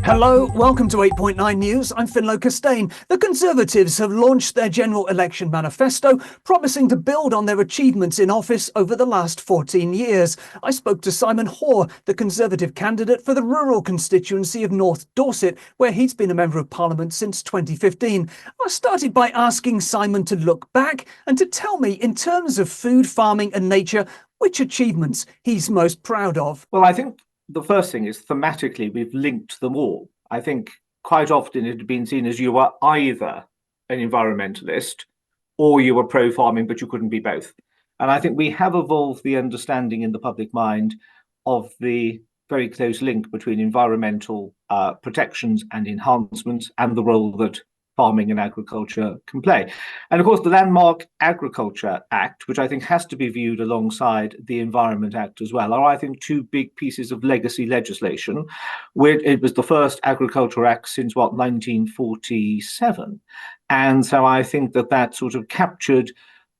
Hello, welcome to 8.9 News. I'm Ffinlo Costain. The Conservatives have launched their general election manifesto, promising to build on their achievements in office over the last 14 years. I spoke to Simon Hoare, the Conservative candidate for the rural constituency of North Dorset, where he's been a Member of Parliament since 2015. I started by asking Simon to look back and to tell me, in terms of food, farming and nature, which achievements he's most proud of. Well, I think the first thing is thematically we've linked them all. I think quite often it had been seen as you were either an environmentalist or you were pro-farming, but you couldn't be both. And I think we have evolved the understanding in the public mind of the very close link between environmental protections and enhancements and the role that farming and agriculture can play. And of course, the landmark Agriculture Act, which I think has to be viewed alongside the Environment Act as well, are, I think, two big pieces of legacy legislation. It was the first Agriculture Act since, 1947. And so I think that sort of captured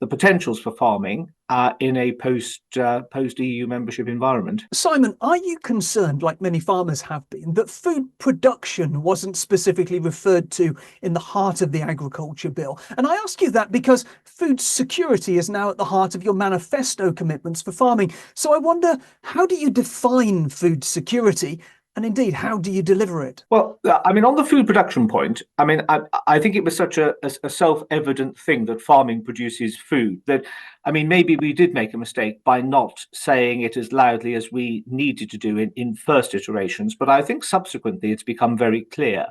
the potentials for farming in a post-EU membership environment. Simon, are you concerned, like many farmers have been, that food production wasn't specifically referred to in the heart of the agriculture bill? And I ask you that because food security is now at the heart of your manifesto commitments for farming. So I wonder, how do you define food security? And indeed, how do you deliver it? Well, I mean, on the food production point, I think it was such a self-evident thing that farming produces food that, maybe we did make a mistake by not saying it as loudly as we needed to do in first iterations. But I think subsequently it's become very clear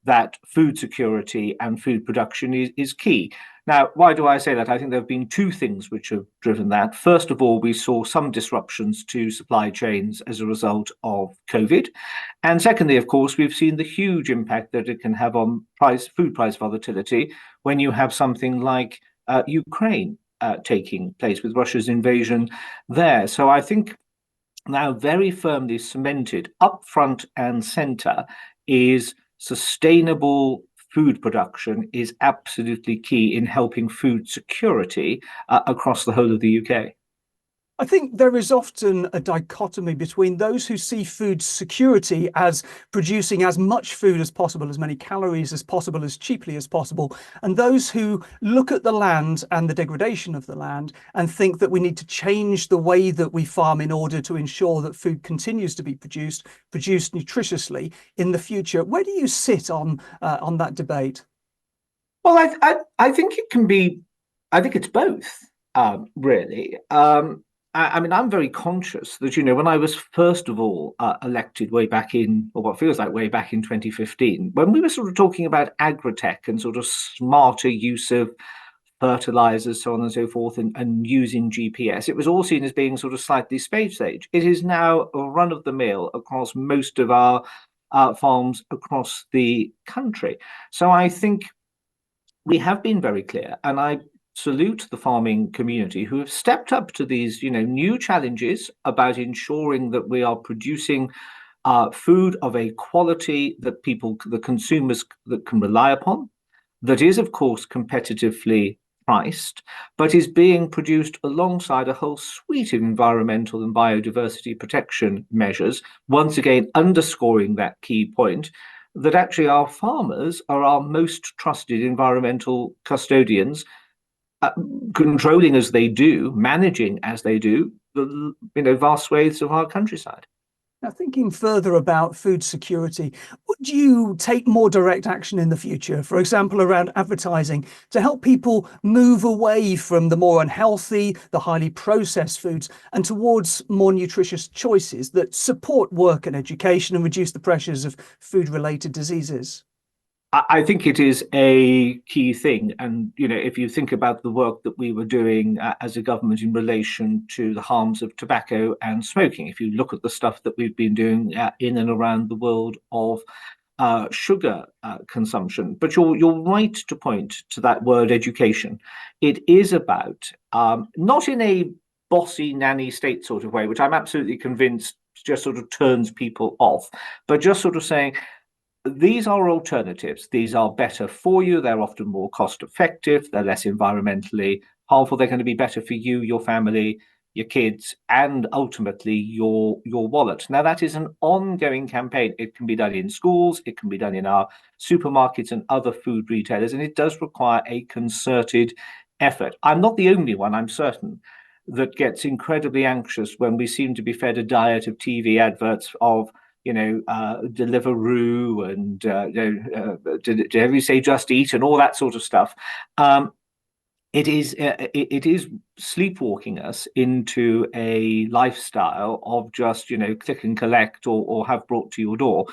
that food security and food production is key. Now, why do I say that? I think there have been two things which have driven that. First of all, we saw some disruptions to supply chains as a result of COVID. And secondly, of course, we've seen the huge impact that it can have on food price volatility when you have something like Ukraine taking place with Russia's invasion there. So I think now very firmly cemented up front and centre is sustainable food production is absolutely key in helping food security across the whole of the UK. I think there is often a dichotomy between those who see food security as producing as much food as possible, as many calories as possible, as cheaply as possible, and those who look at the land and the degradation of the land and think that we need to change the way that we farm in order to ensure that food continues to be produced nutritiously in the future. Where do you sit on that debate? Well, I think it can be, I think it's both, really. I'm very conscious that, when I was first of all elected way back in, or what feels like way back in 2015, when we were sort of talking about agri-tech and sort of smarter use of fertilizers, so on and so forth, and using GPS, it was all seen as being sort of slightly stage. It is now a run of the mill across most of our farms across the country. So I think we have been very clear, and I salute the farming community who have stepped up to these, new challenges about ensuring that we are producing food of a quality that the consumers, that can rely upon, that is, of course, competitively priced, but is being produced alongside a whole suite of environmental and biodiversity protection measures, once again underscoring that key point that actually our farmers are our most trusted environmental custodians, controlling as they do, managing as they do, the vast swathes of our countryside. Now, thinking further about food security, would you take more direct action in the future, for example, around advertising, to help people move away from the more unhealthy, the highly processed foods, and towards more nutritious choices that support work and education and reduce the pressures of food-related diseases? I think it is a key thing. And, if you think about the work that we were doing as a government in relation to the harms of tobacco and smoking, if you look at the stuff that we've been doing in and around the world of sugar consumption. But you're right to point to that word education. It is about, not in a bossy nanny state sort of way, which I'm absolutely convinced just sort of turns people off, but just sort of saying, these are alternatives. These are better for you. They're often more cost effective. They're less environmentally harmful. They're going to be better for you, your family, your kids, and ultimately your wallet. Now, that is an ongoing campaign. It can be done in schools, it can be done in our supermarkets and other food retailers, and it does require a concerted effort. I'm not the only one, I'm certain, that gets incredibly anxious when we seem to be fed a diet of TV adverts of Deliveroo and did you say Just Eat and all that sort of stuff. It is sleepwalking us into a lifestyle of just click and collect or have brought to your door.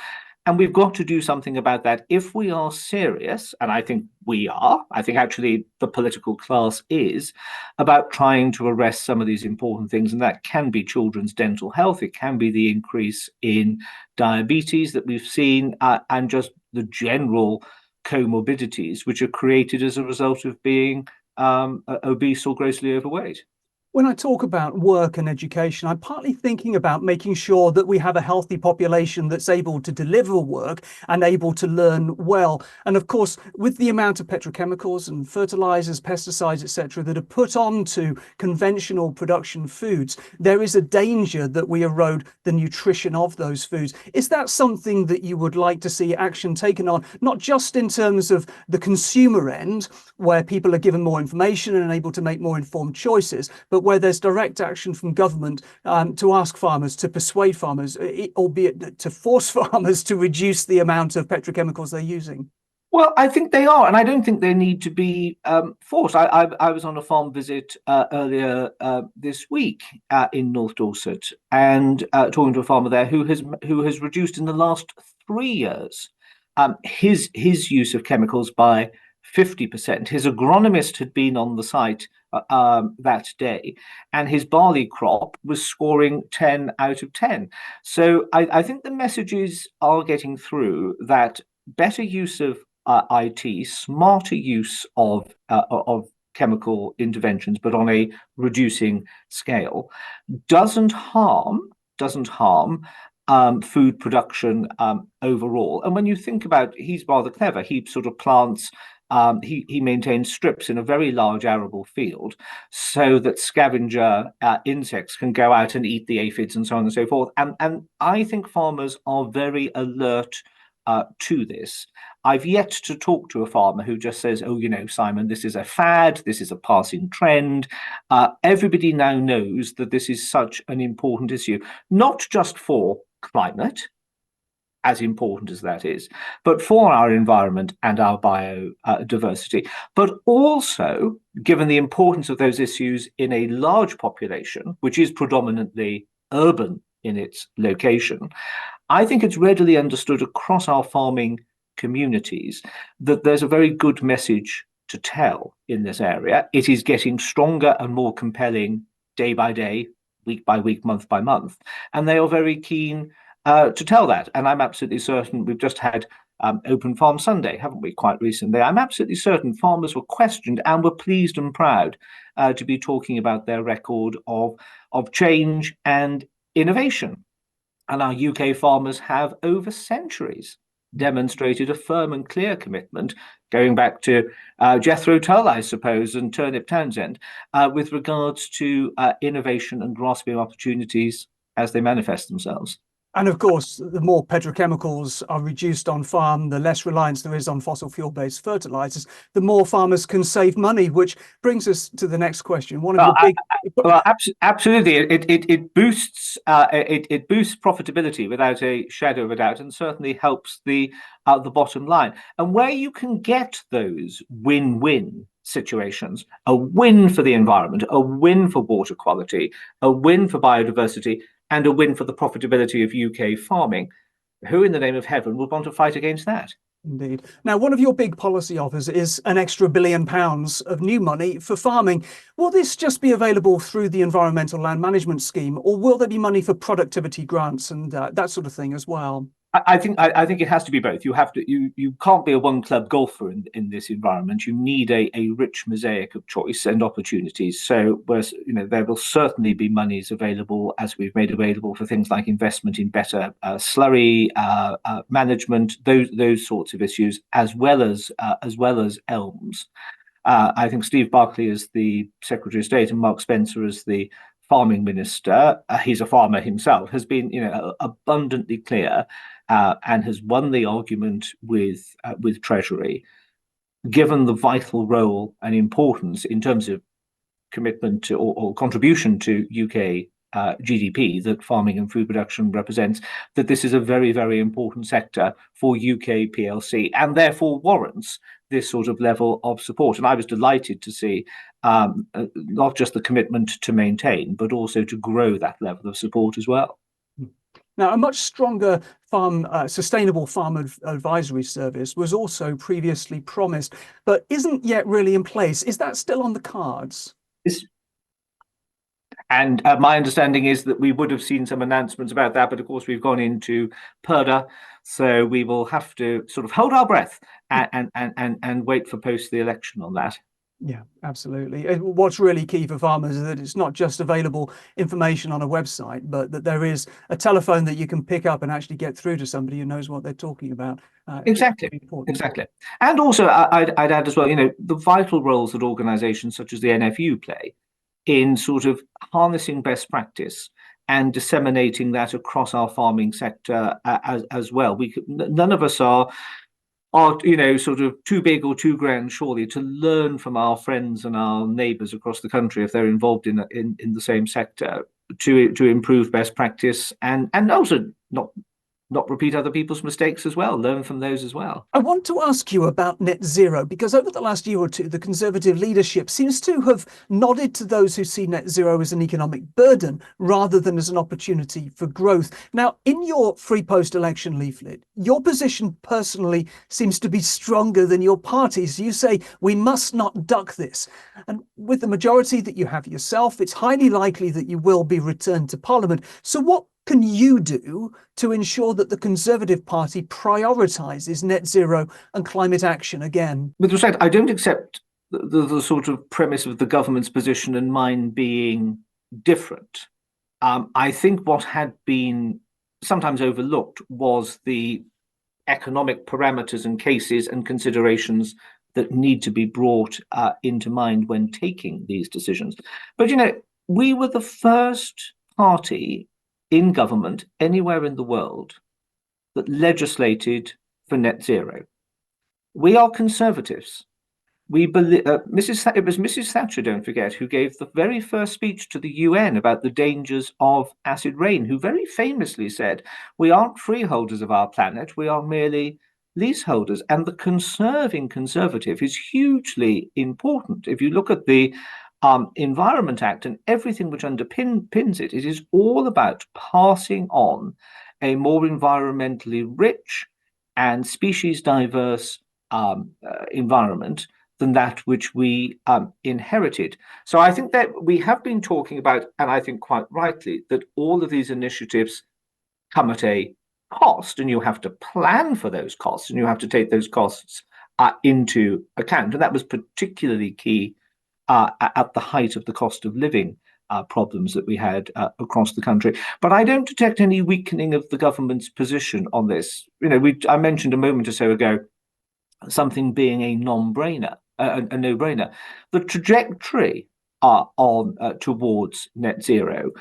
And we've got to do something about that if we are serious, and I think we are. I think actually the political class is about trying to arrest some of these important things, and that can be children's dental health, it can be the increase in diabetes that we've seen, and just the general comorbidities which are created as a result of being obese or grossly overweight. When I talk about work and education, I'm partly thinking about making sure that we have a healthy population that's able to deliver work and able to learn well. And of course, with the amount of petrochemicals and fertilizers, pesticides, etc., that are put onto conventional production foods, there is a danger that we erode the nutrition of those foods. Is that something that you would like to see action taken on, not just in terms of the consumer end, where people are given more information and able to make more informed choices, but where there's direct action from government to ask farmers, to persuade farmers, albeit to force farmers to reduce the amount of petrochemicals they're using? Well, I think they are, and I don't think they need to be forced. I was on a farm visit earlier this week in North Dorset, and talking to a farmer there who has reduced in the last 3 years his use of chemicals by 50%. His agronomist had been on the site that day, and his barley crop was scoring 10 out of 10. So I think the messages are getting through that better use of IT, smarter use of chemical interventions, but on a reducing scale, doesn't harm food production overall. And when you think about, he's rather clever. He sort of plants. He maintains strips in a very large arable field so that scavenger insects can go out and eat the aphids and so on and so forth. And I think farmers are very alert to this. I've yet to talk to a farmer who just says, oh, Simon, this is a fad, this is a passing trend. Everybody now knows that this is such an important issue, not just for climate, as important as that is, but for our environment and our biodiversity, but also, given the importance of those issues in a large population, which is predominantly urban in its location, I think it's readily understood across our farming communities that there's a very good message to tell in this area. It is getting stronger and more compelling day by day, week by week, month by month, and they are very keen to tell that. And I'm absolutely certain we've just had Open Farm Sunday, haven't we, quite recently? I'm absolutely certain farmers were questioned and were pleased and proud to be talking about their record of change and innovation. And our UK farmers have over centuries demonstrated a firm and clear commitment, going back to Jethro Tull, I suppose, and Turnip Townsend, with regards to innovation and grasping opportunities as they manifest themselves. And of course, the more petrochemicals are reduced on farm, the less reliance there is on fossil fuel-based fertilizers, the more farmers can save money, which brings us to the next question. One of your big... Absolutely. It boosts profitability without a shadow of a doubt, and certainly helps the bottom line. And where you can get those win-win situations, a win for the environment, a win for water quality, a win for biodiversity, and a win for the profitability of UK farming, who in the name of heaven would want to fight against that? Indeed. Now, one of your big policy offers is an extra £1 billion of new money for farming. Will this just be available through the Environmental Land Management Scheme, or will there be money for productivity grants and that sort of thing as well? I think it has to be both. You can't be a one club golfer in this environment. You need a rich mosaic of choice and opportunities. So there will certainly be monies available, as we've made available, for things like investment in better slurry management, those sorts of issues, as well as elms. I think Steve Barclay as the Secretary of State and Mark Spencer as the farming minister, he's a farmer himself, has been, abundantly clear and has won the argument with Treasury, given the vital role and importance in terms of commitment to, or contribution to UK GDP that farming and food production represents, that this is a very, very important sector for UK PLC and therefore warrants this sort of level of support. And I was delighted to see not just the commitment to maintain, but also to grow that level of support as well. Now, a much stronger sustainable farm advisory service was also previously promised, but isn't yet really in place. Is that still on the cards? And my understanding is that we would have seen some announcements about that, but of course we've gone into Purdah, so we will have to sort of hold our breath and wait for post the election on that. Yeah, absolutely. What's really key for farmers is that it's not just available information on a website, but that there is a telephone that you can pick up and actually get through to somebody who knows what they're talking about. Exactly. And also, I'd add as well, the vital roles that organisations such as the NFU play in sort of harnessing best practice and disseminating that across our farming sector as well. None of us are sort of too big or too grand, surely, to learn from our friends and our neighbours across the country if they're involved in the same sector to improve best practice and also not repeat other people's mistakes as well, learn from those as well. I want to ask you about net zero, because over the last year or two, the Conservative leadership seems to have nodded to those who see net zero as an economic burden rather than as an opportunity for growth. Now, in your free post-election leaflet, your position personally seems to be stronger than your party's. You say, we must not duck this. And with the majority that you have yourself, it's highly likely that you will be returned to Parliament. So what can you do to ensure that the Conservative Party prioritises net zero and climate action again? With respect, I don't accept the sort of premise of the government's position and mine being different. I think what had been sometimes overlooked was the economic parameters and cases and considerations that need to be brought into mind when taking these decisions. But, we were the first party in government anywhere in the world that legislated for net zero. We are Conservatives. We believe it was Mrs. Thatcher, don't forget, who gave the very first speech to the UN about the dangers of acid rain, who very famously said, we aren't freeholders of our planet, we are merely leaseholders. And the conserving Conservative is hugely important. If you look at the Environment Act and everything which underpins it, it is all about passing on a more environmentally rich and species diverse environment than that which we inherited. So I think that we have been talking about, and I think quite rightly, that all of these initiatives come at a cost, and you have to plan for those costs, and you have to take those costs into account. And that was particularly key at the height of the cost of living problems that we had across the country. But I don't detect any weakening of the government's position on this. I mentioned a moment or so ago something being a no-brainer. The trajectory towards net zero,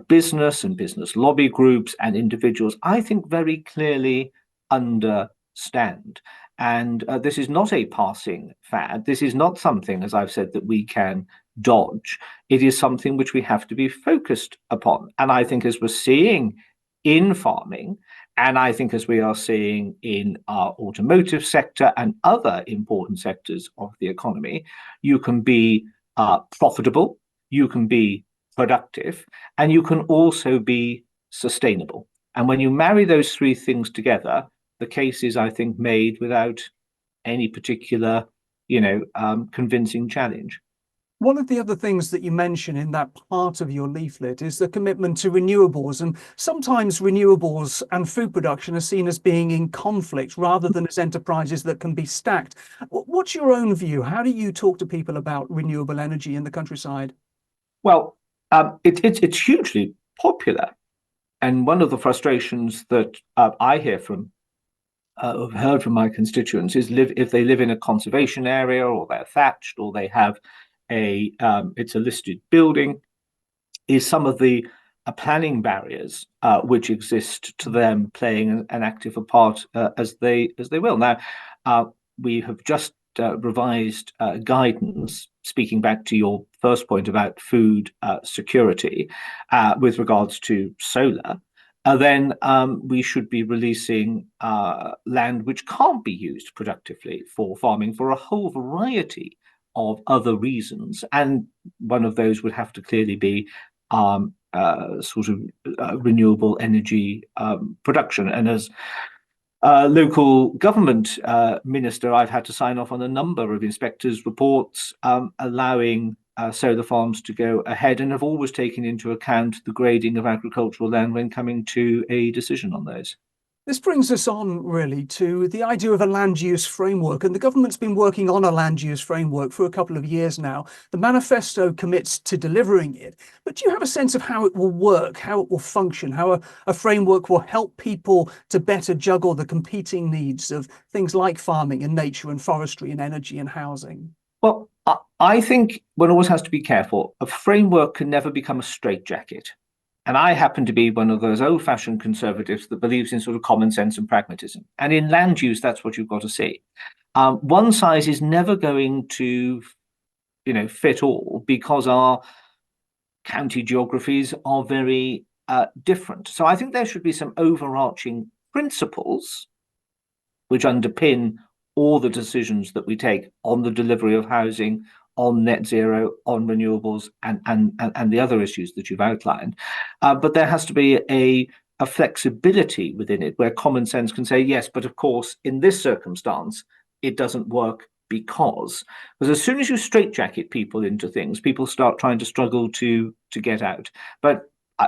business and business lobby groups and individuals, I think, very clearly understand. And this is not a passing fad. This is not something, as I've said, that we can dodge. It is something which we have to be focused upon. And I think, as we're seeing in farming, and I think as we are seeing in our automotive sector and other important sectors of the economy, you can be profitable, you can be productive, and you can also be sustainable. And when you marry those three things together, the case is, I think, made without any particular, convincing challenge. One of the other things that you mention in that part of your leaflet is the commitment to renewables. And sometimes renewables and food production are seen as being in conflict rather than as enterprises that can be stacked. What's your own view? How do you talk to people about renewable energy in the countryside? Well, it's hugely popular. And one of the frustrations that I hear from I've heard from my constituents is if they live in a conservation area, or they're thatched, or they have it's a listed building, is some of the planning barriers which exist to them playing an active a part as they will. Now, we have just revised guidance, speaking back to your first point about food security with regards to solar. Then we should be releasing land which can't be used productively for farming for a whole variety of other reasons. And one of those would have to clearly be sort of renewable energy production. And as local government minister, I've had to sign off on a number of inspectors' reports allowing solar farms to go ahead, and have always taken into account the grading of agricultural land when coming to a decision on those. This brings us on really to the idea of a land use framework, and the government's been working on a land use framework for a couple of years now. The manifesto commits to delivering it, but do you have a sense of how it will work, how it will function, how a framework will help people to better juggle the competing needs of things like farming and nature and forestry and energy and housing? Well, I think one always has to be careful. A framework can never become a straitjacket. And I happen to be one of those old-fashioned conservatives that believes in sort of common sense and pragmatism. And in land use, that's what you've got to see. One size is never going to, fit all, because our county geographies are very different. So I think there should be some overarching principles which underpin all the decisions that we take on the delivery of housing, on net zero, on renewables, and the other issues that you've outlined. But there has to be a flexibility within it where common sense can say, yes, but of course, in this circumstance, it doesn't work because as soon as you straitjacket people into things, people start trying to struggle to get out. But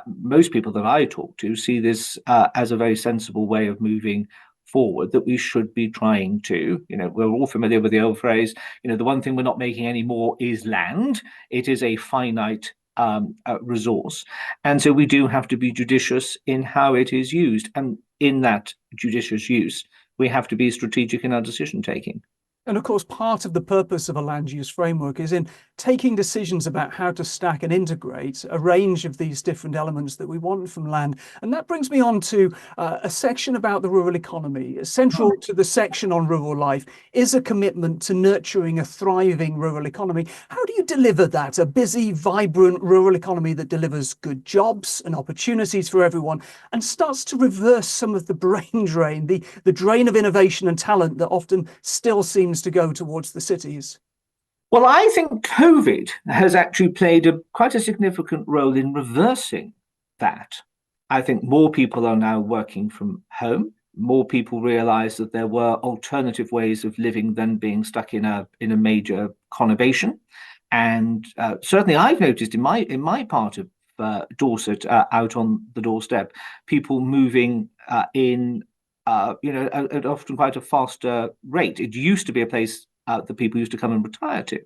most people that I talk to see this as a very sensible way of moving forward, that we should be trying to, we're all familiar with the old phrase, the one thing we're not making anymore is land. It is a finite resource. And so we do have to be judicious in how it is used. And in that judicious use, we have to be strategic in our decision taking. And of course, part of the purpose of a land use framework is in taking decisions about how to stack and integrate a range of these different elements that we want from land. And that brings me on to a section about the rural economy. Central to the section on rural life is a commitment to nurturing a thriving rural economy. How do you deliver that? A busy, vibrant rural economy that delivers good jobs and opportunities for everyone and starts to reverse some of the brain drain, the drain of innovation and talent that often still seems to go towards the cities? Well, I think COVID has actually played quite a significant role in reversing that. I think more people are now working from home. More people realize that there were alternative ways of living than being stuck in a major conurbation. And certainly I've noticed in my part of Dorset, out on the doorstep, people moving in at often quite a faster rate. It used to be a place that people used to come and retire to.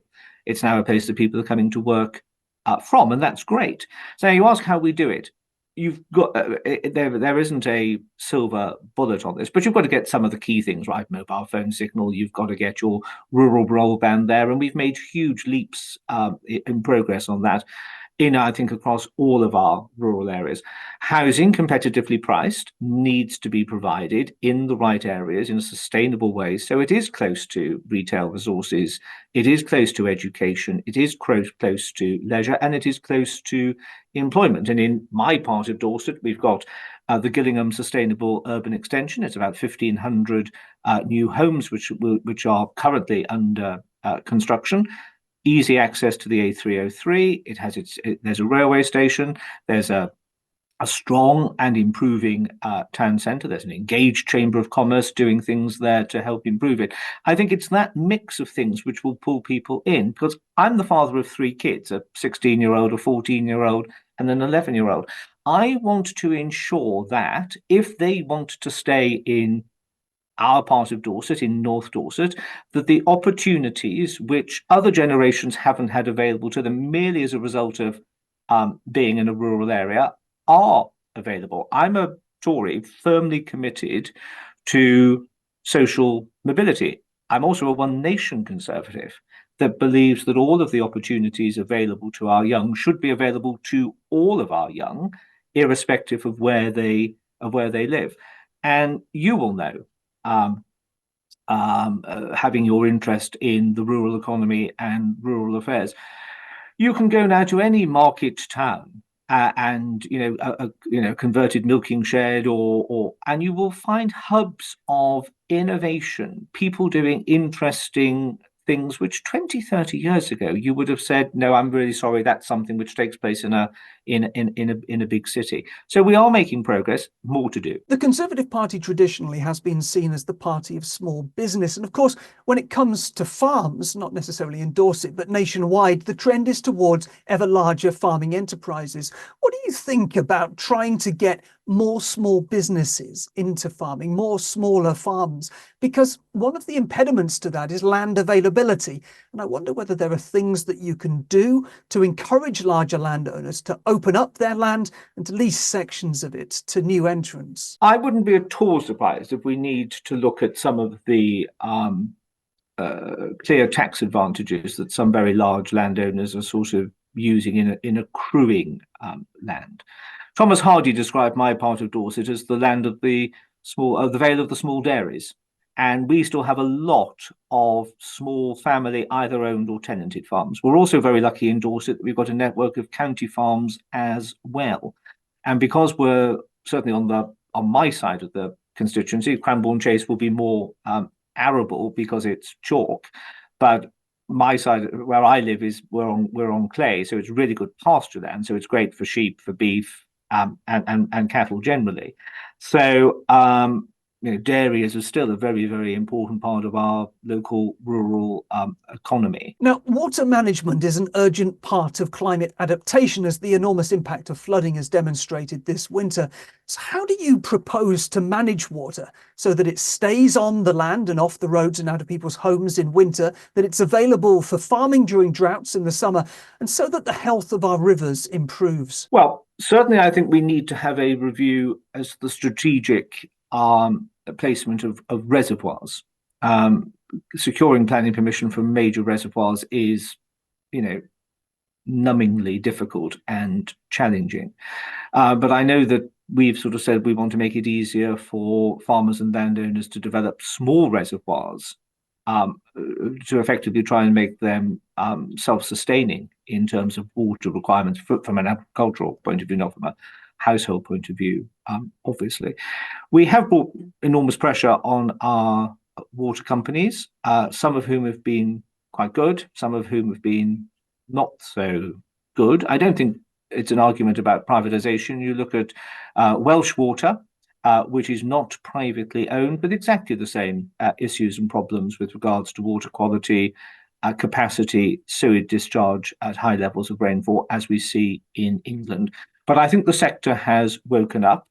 It's now a place that people are coming to work from, and that's great. So you ask how we do it. You've got there isn't a silver bullet on this, but you've got to get some of the key things right. Mobile phone signal. You've got to get your rural broadband there, and we've made huge leaps in progress on that. I think, across all of our rural areas. Housing, competitively priced, needs to be provided in the right areas in a sustainable way. So it is close to retail resources, it is close to education, it is close to leisure, and it is close to employment. And in my part of Dorset, we've got the Gillingham Sustainable Urban Extension. It's about 1,500 new homes which are currently under construction. Easy access to the A303. It has there's a railway station. There's a strong and improving town centre. There's an engaged chamber of commerce doing things there to help improve it. I think it's that mix of things which will pull people in, because I'm the father of 3 kids, a 16-year-old, a 14-year-old, and an 11-year-old. I want to ensure that if they want to stay in our part of Dorset, in North Dorset, that the opportunities which other generations haven't had available to them merely as a result of being in a rural area are available. I'm a Tory firmly committed to social mobility. I'm also a One Nation conservative. that believes that all of the opportunities available to our young should be available to all of our young, irrespective of where they live. And you will know, having your interest in the rural economy and rural affairs, you can go now to any market town and a converted milking shed and you will find hubs of innovation, people doing interesting things which 20, 30 years ago you would have said, no, I'm really sorry, that's something which takes place in a big city. So we are making progress, more to do. The Conservative Party traditionally has been seen as the party of small business. And of course, when it comes to farms, not necessarily in Dorset, but nationwide, the trend is towards ever larger farming enterprises. What do you think about trying to get more small businesses into farming, more smaller farms? Because one of the impediments to that is land availability. And I wonder whether there are things that you can do to encourage larger landowners to open up their land and to lease sections of it to new entrants. I wouldn't be at all surprised if we need to look at some of the clear tax advantages that some very large landowners are sort of using in accruing land. Thomas Hardy described my part of Dorset as the land of the Vale of the Small Dairies. And we still have a lot of small family, either owned or tenanted farms. We're also very lucky in Dorset that we've got a network of county farms as well. And because we're certainly on my side of the constituency, Cranbourne Chase will be more arable because it's chalk. But my side, where I live, we're on clay, so it's really good pasture land. So it's great for sheep, for beef, and cattle generally. So dairy is still a very, very important part of our local rural economy. Now, water management is an urgent part of climate adaptation, as the enormous impact of flooding has demonstrated this winter. So how do you propose to manage water so that it stays on the land and off the roads and out of people's homes in winter, that it's available for farming during droughts in the summer, and so that the health of our rivers improves? Well, certainly I think we need to have a review as the strategic placement of reservoirs. Securing planning permission for major reservoirs is, numbingly difficult and challenging. But I know that we've sort of said we want to make it easier for farmers and landowners to develop small reservoirs to effectively try and make them self-sustaining in terms of water requirements from an agricultural point of view, not from a household point of view, obviously. We have brought enormous pressure on our water companies, some of whom have been quite good, some of whom have been not so good. I don't think it's an argument about privatization. You look at Welsh Water, which is not privately owned, but exactly the same issues and problems with regards to water quality, capacity, sewage discharge at high levels of rainfall, as we see in England. But I think the sector has woken up.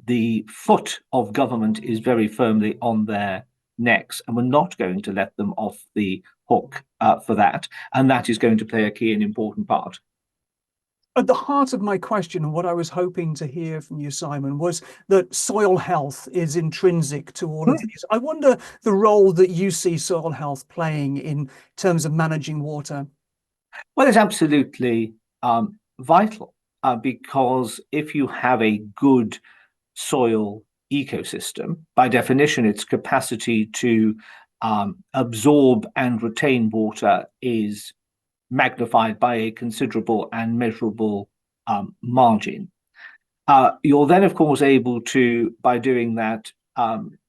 The foot of government is very firmly on their necks, and we're not going to let them off the hook for that. And that is going to play a key and important part. At the heart of my question, and what I was hoping to hear from you, Simon, was that soil health is intrinsic to all of these. I wonder the role that you see soil health playing in terms of managing water. Well, it's absolutely vital, because if you have a good soil ecosystem, by definition, its capacity to absorb and retain water is magnified by a considerable and measurable margin. You're then, of course, able to, by doing that,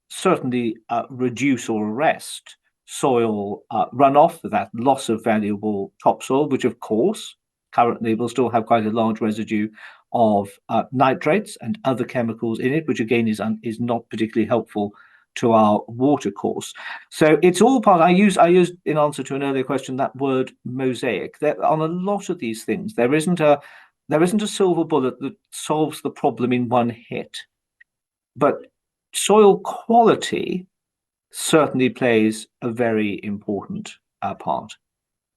certainly reduce or arrest soil runoff, that loss of valuable topsoil, which, of course, currently will still have quite a large residue of nitrates and other chemicals in it, which again is not particularly helpful to our water course. So it's all part. I used in answer to an earlier question that word mosaic. On a lot of these things, there isn't a silver bullet that solves the problem in one hit, but soil quality certainly plays a very important part.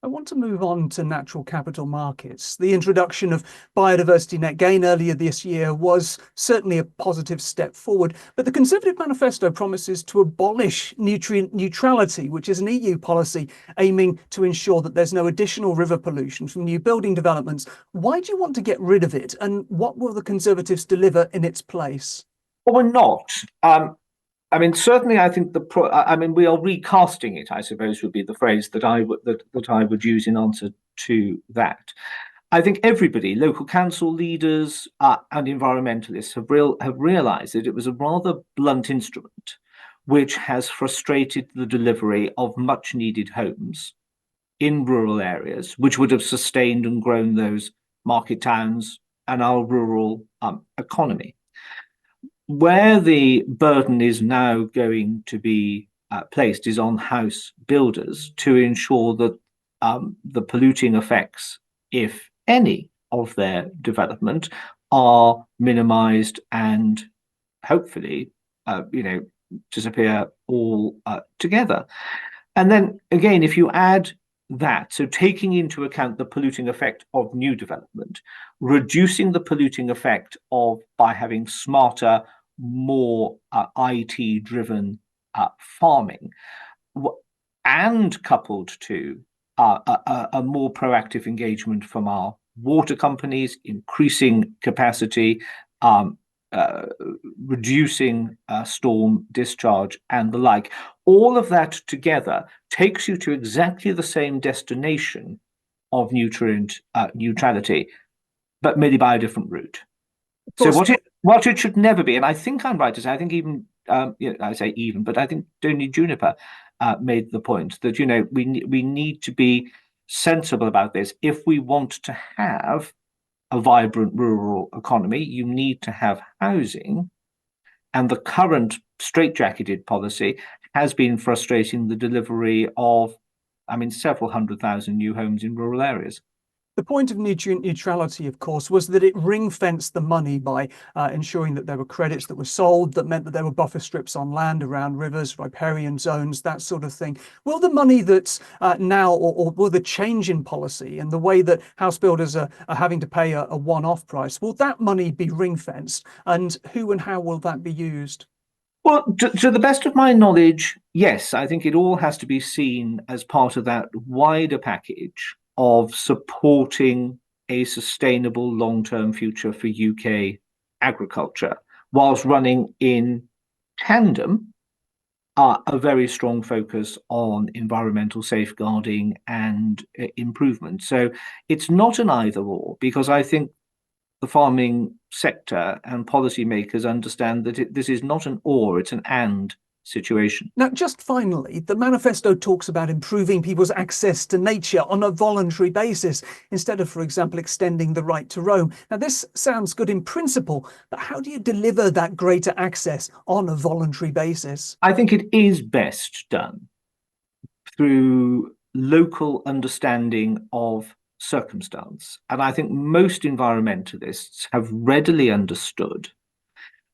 I want to move on to natural capital markets. The introduction of biodiversity net gain earlier this year was certainly a positive step forward, but the Conservative manifesto promises to abolish nutrient neutrality, which is an EU policy aiming to ensure that there's no additional river pollution from new building developments. Why do you want to get rid of it, and what will the Conservatives deliver in its place? Well, we're not. I mean, certainly, I think we are recasting it, I suppose, would be the phrase that I would use in answer to that. I think everybody, local council leaders and environmentalists, have realised that it was a rather blunt instrument, which has frustrated the delivery of much needed homes in rural areas, which would have sustained and grown those market towns and our rural economy. Where the burden is now going to be placed is on house builders to ensure that the polluting effects, if any, of their development are minimized and hopefully, disappear all together. And then again, if you add that, so taking into account the polluting effect of new development, reducing the polluting effect of by having smarter, more IT-driven farming, and coupled to a more proactive engagement from our water companies, increasing capacity, reducing storm discharge and the like. All of that together takes you to exactly the same destination of nutrient neutrality, but maybe by a different route. So what it should never be, and I think I'm right to say, I think even I say even, but I think Tony Juniper made the point that we need to be sensible about this. If we want to have a vibrant rural economy, you need to have housing, and the current straitjacketed policy has been frustrating the delivery of, several 100,000 new homes in rural areas. The point of nutrient neutrality, of course, was that it ring-fenced the money by ensuring that there were credits that were sold, that meant that there were buffer strips on land around rivers, riparian zones, that sort of thing. Will the money that's now, or will the change in policy and the way that house builders are having to pay a one-off price, will that money be ring-fenced? And who and how will that be used? Well, to the best of my knowledge, yes, I think it all has to be seen as part of that wider package of supporting a sustainable long-term future for UK agriculture, whilst running in tandem a very strong focus on environmental safeguarding and improvement. So it's not an either or, because I think the farming sector and policymakers understand that this is not an or, it's an and situation. Now, just finally, the manifesto talks about improving people's access to nature on a voluntary basis, instead of, for example, extending the right to roam. Now, this sounds good in principle, but how do you deliver that greater access on a voluntary basis? I think it is best done through local understanding of circumstance. And I think most environmentalists have readily understood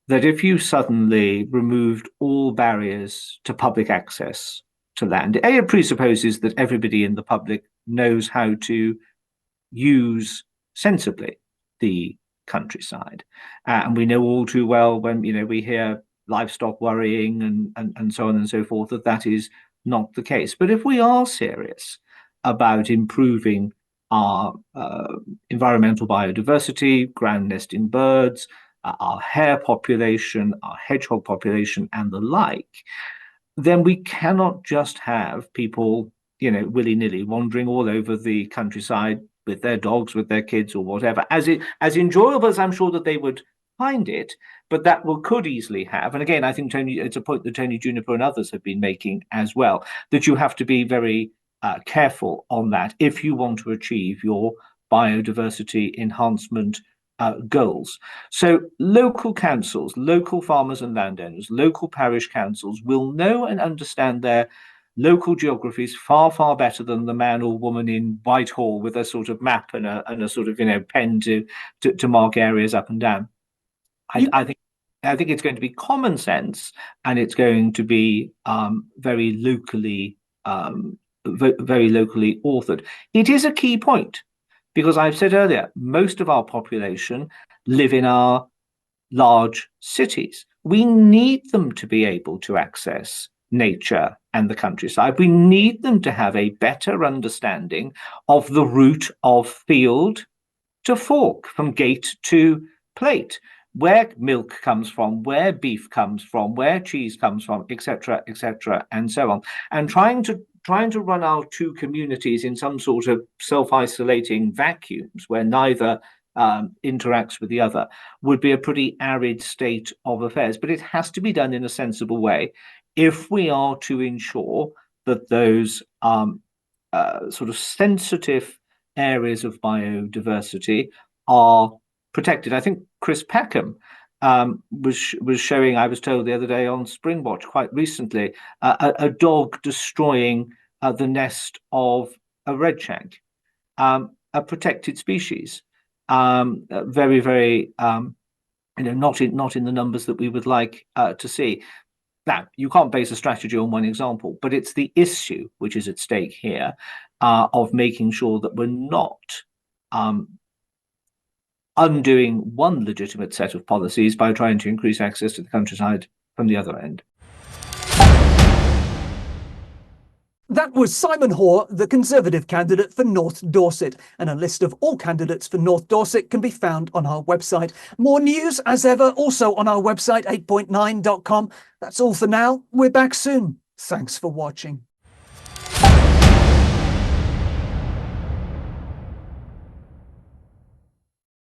that if you suddenly removed all barriers to public access to land, it presupposes that everybody in the public knows how to use sensibly the countryside. And we know all too well when we hear livestock worrying and so on and so forth, that is not the case. But if we are serious about improving our environmental biodiversity, ground nesting birds, our hare population, our hedgehog population, and the like, then we cannot just have people, willy-nilly wandering all over the countryside with their dogs, with their kids, or whatever. As enjoyable as I'm sure that they would find it, but that could easily have. And again, I think it's a point that Tony Juniper and others have been making as well, that you have to be very careful on that if you want to achieve your biodiversity enhancement goals. So local councils, local farmers and landowners, local parish councils will know and understand their local geographies far, far better than the man or woman in Whitehall with a sort of map and a sort of pen to mark areas up and down. I think it's going to be common sense, and it's going to be very locally very locally authored. It is a key point because I've said earlier, most of our population live in our large cities. We need them to be able to access nature and the countryside. We need them to have a better understanding of the route of field to fork, from gate to plate, where milk comes from, where beef comes from, where cheese comes from, etc., and so on. And trying to run our two communities in some sort of self-isolating vacuums where neither interacts with the other would be a pretty arid state of affairs. But it has to be done in a sensible way if we are to ensure that those sort of sensitive areas of biodiversity are protected. I think Chris Peckham was showing, I was told the other day on Springwatch quite recently, a dog destroying the nest of a redshag, a protected species. Very, very, not in the numbers that we would like to see. Now, you can't base a strategy on one example, but it's the issue which is at stake here of making sure that we're not undoing one legitimate set of policies by trying to increase access to the countryside from the other end. That was Simon Hoare, the Conservative candidate for North Dorset, and a list of all candidates for North Dorset can be found on our website. More news, as ever, also on our website, 8point9.com. That's all for now. We're back soon. Thanks for watching.